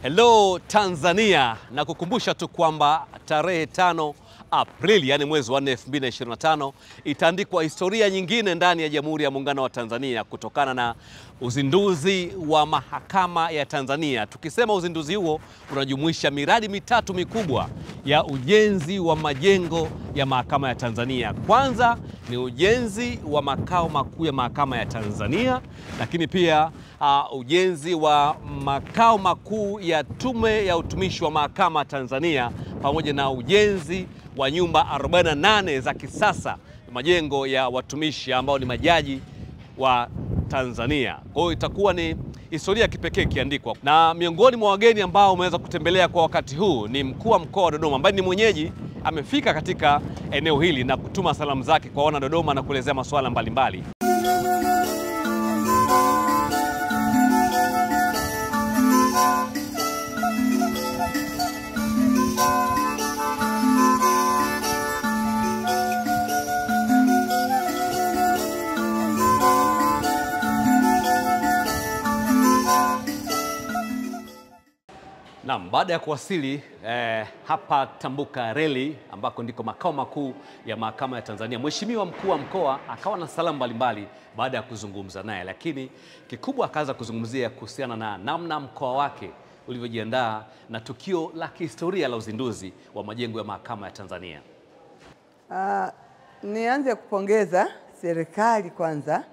Hello Tanzania, na kukumbusha tu kwamba tarehe 5 Aprili, yani mwezi wa 4 2025, itaandikwa historia nyingine ndani ya Jamhuri ya Muungano wa Tanzania kutokana na uzinduzi wa Mahakama ya Tanzania. Tukisema uzinduzi huo unajumuisha miradi mitatu mikubwa ya ujenzi wa majengo ya Mahakama ya Tanzania. Kwanza ni ujenzi wa makao makuu ya Mahakama ya Tanzania, lakini pia ujenzi wa makao makuu ya Tume ya Utumishi wa Mahakama Tanzania, pamoja na ujenzi wa nyumba 48 za kisasa, majengo ya watumishi ambao ni majaji wa Tanzania. Kwa hiyo itakuwa ni historia ya kipekee ikiandikwa. Na miongoni mwa wageni ambao umeweza kutembelea kwa wakati huu ni mkuu wa mkoa wa Dodoma ambaye ni mwenyeji, amefika katika eneo hili na kutuma salamu zake kwa wana Dodoma na kuelezea masuala mbalimbali. Naam, baada ya kuwasili hapa Tambuka Reli ambako ndiko makao makuu ya Mahakama ya Tanzania, Mheshimiwa mkuu wa mkoa akawa na salamu mbalimbali baada ya kuzungumza naye, lakini kikubwa akaanza kuzungumzia kuhusiana na namna mkoa wake ulivyojiandaa na tukio la kihistoria la uzinduzi wa majengo ya Mahakama ya Tanzania. Nianze kupongeza serikali kwanza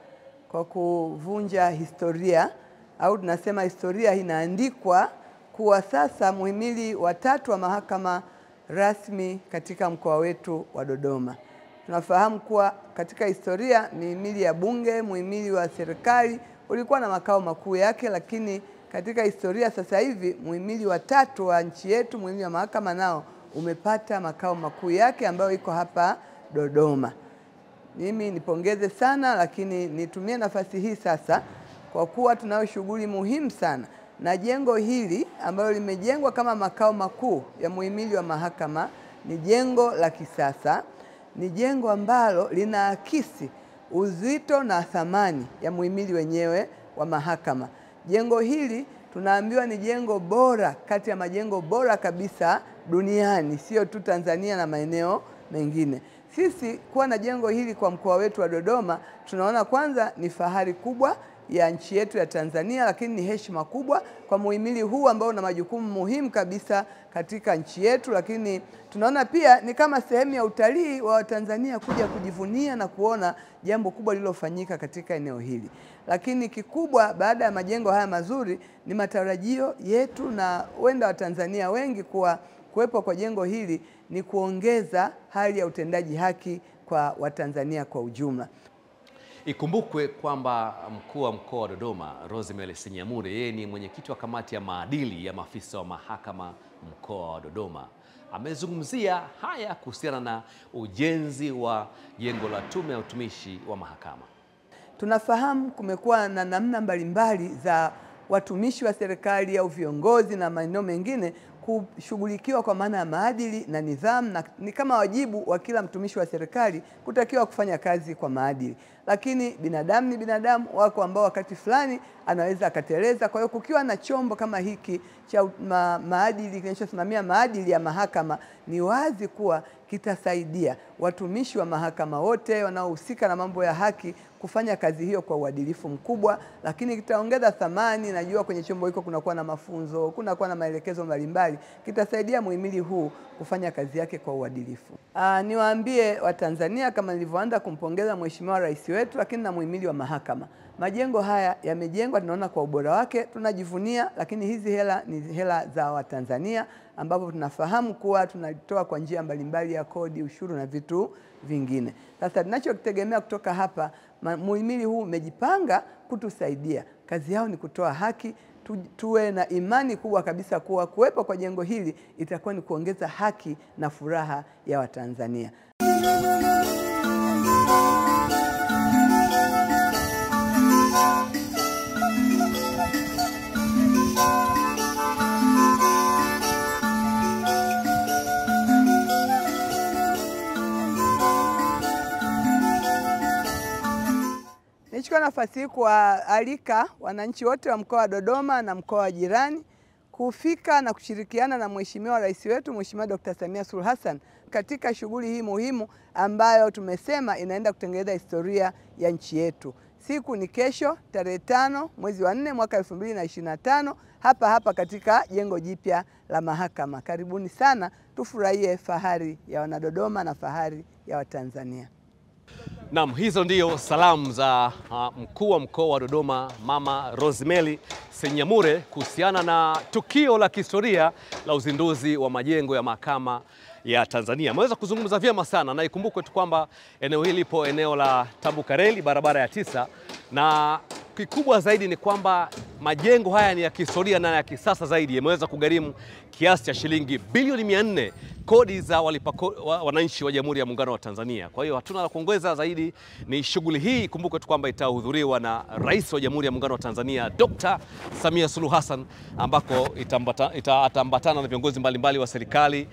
kwa kuvunja historia, au tunasema historia inaandikwa kuwa sasa muhimili wa 3 wa mahakama rasmi katika mkoa wetu wa Dodoma. Tunafahamu kuwa katika historia mihimili ya bunge, muhimili wa serikali ulikuwa na makao makuu yake, lakini katika historia sasa hivi muhimili wa 3 wa nchi yetu, muhimili wa mahakama, nao umepata makao makuu yake ambayo iko hapa Dodoma. Mimi nipongeze sana, lakini nitumie nafasi hii sasa kwa kuwa tunayo shughuli muhimu sana na jengo hili ambalo limejengwa kama makao makuu ya muhimili wa mahakama. Ni jengo la kisasa, ni jengo ambalo linaakisi uzito na thamani ya muhimili wenyewe wa mahakama. Jengo hili tunaambiwa ni jengo bora kati ya majengo bora kabisa duniani, sio tu Tanzania na maeneo mengine. Sisi kuwa na jengo hili kwa mkoa wetu wa Dodoma, tunaona kwanza ni fahari kubwa ya nchi yetu ya Tanzania, lakini ni heshima kubwa kwa muhimili huu ambao una majukumu muhimu kabisa katika nchi yetu, lakini tunaona pia ni kama sehemu ya utalii wa Tanzania kuja kujivunia na kuona jambo kubwa lililofanyika katika eneo hili. Lakini kikubwa baada ya majengo haya mazuri ni matarajio yetu na wenda Watanzania wengi kuwa kuwepo kwa jengo hili ni kuongeza hali ya utendaji haki kwa Watanzania kwa ujumla. Ikumbukwe kwamba mkuu wa mkoa wa Dodoma Rosemary Senyamule, yeye ni mwenyekiti wa kamati ya maadili ya maafisa wa mahakama mkoa wa Dodoma, amezungumzia haya kuhusiana na ujenzi wa jengo la Tume ya Utumishi wa Mahakama. Tunafahamu kumekuwa na namna mbalimbali za watumishi wa serikali au viongozi na maeneo mengine kushughulikiwa kwa maana ya maadili na nidhamu, na ni kama wajibu wa kila mtumishi wa serikali kutakiwa kufanya kazi kwa maadili. Lakini binadamu ni binadamu, wako ambao wakati fulani anaweza akateleza. Kwa hiyo kukiwa na chombo kama hiki cha maadili kinachosimamia maadili ya mahakama, ni wazi kuwa kitasaidia watumishi wa mahakama wote wanaohusika na mambo ya haki kufanya kazi hiyo kwa uadilifu mkubwa, lakini kitaongeza thamani. Najua kwenye chombo hiko kunakuwa na mafunzo, kunakuwa na maelekezo mbalimbali, kitasaidia muhimili huu kufanya kazi yake kwa uadilifu. Niwaambie Watanzania kama nilivyoanza kumpongeza Mheshimiwa Rais wetu, lakini na muhimili wa mahakama. Majengo haya yamejengwa, tunaona kwa ubora wake, tunajivunia, lakini hizi hela ni hela za Watanzania ambapo tunafahamu kuwa tunatoa kwa njia mbalimbali ya kodi, ushuru na vitu vingine. Sasa tunachokitegemea kutoka hapa, muhimili huu umejipanga kutusaidia. Kazi yao ni kutoa haki. Tuwe na imani kubwa kabisa kuwa kuwepo kwa jengo hili itakuwa ni kuongeza haki na furaha ya Watanzania. Nichukua nafasi hii kuwaalika wananchi wote wa mkoa wa Dodoma na mkoa wa jirani kufika na kushirikiana na Mheshimiwa Rais wetu Mheshimiwa Dr. Samia Suluhu Hassan katika shughuli hii muhimu ambayo tumesema inaenda kutengeneza historia ya nchi yetu. Siku ni kesho tarehe 5 mwezi wa 4 mwaka 2025 hapa katika jengo jipya la mahakama. Karibuni sana, tufurahie fahari ya Wanadodoma na fahari ya Watanzania. Naam, hizo ndio salamu za mkuu wa mkoa wa Dodoma Mama Rosemary Senyamule kuhusiana na tukio la kihistoria la uzinduzi wa majengo ya mahakama ya Tanzania. Ameweza kuzungumza vyema sana, na ikumbukwe tu kwamba eneo hili lipo eneo la Tambukareli, barabara ya 9, na kikubwa zaidi ni kwamba majengo haya ni ya kihistoria na ya kisasa zaidi. Yameweza kugharimu kiasi cha shilingi bilioni 400, kodi za wananchi wa Jamhuri ya Muungano wa Tanzania. Kwa hiyo hatuna la kuongeza zaidi, ni shughuli hii kumbuke tu kwamba itahudhuriwa na Rais wa Jamhuri ya Muungano wa Tanzania Dr. Samia Suluhu Hassan, ambako ataambatana na viongozi mbalimbali wa serikali,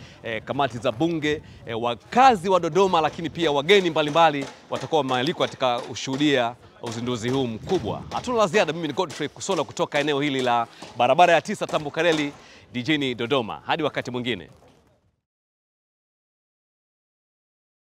kamati za bunge, wakazi wa Dodoma, lakini pia wageni mbalimbali watakuwa wamealikwa katika ushuhudia uzinduzi huu mkubwa. Hatuna la ziada. Mimi ni Godfrey Kusola kutoka eneo hili la barabara ya 9 Tambukareli jijini Dodoma. Hadi wakati mwingine.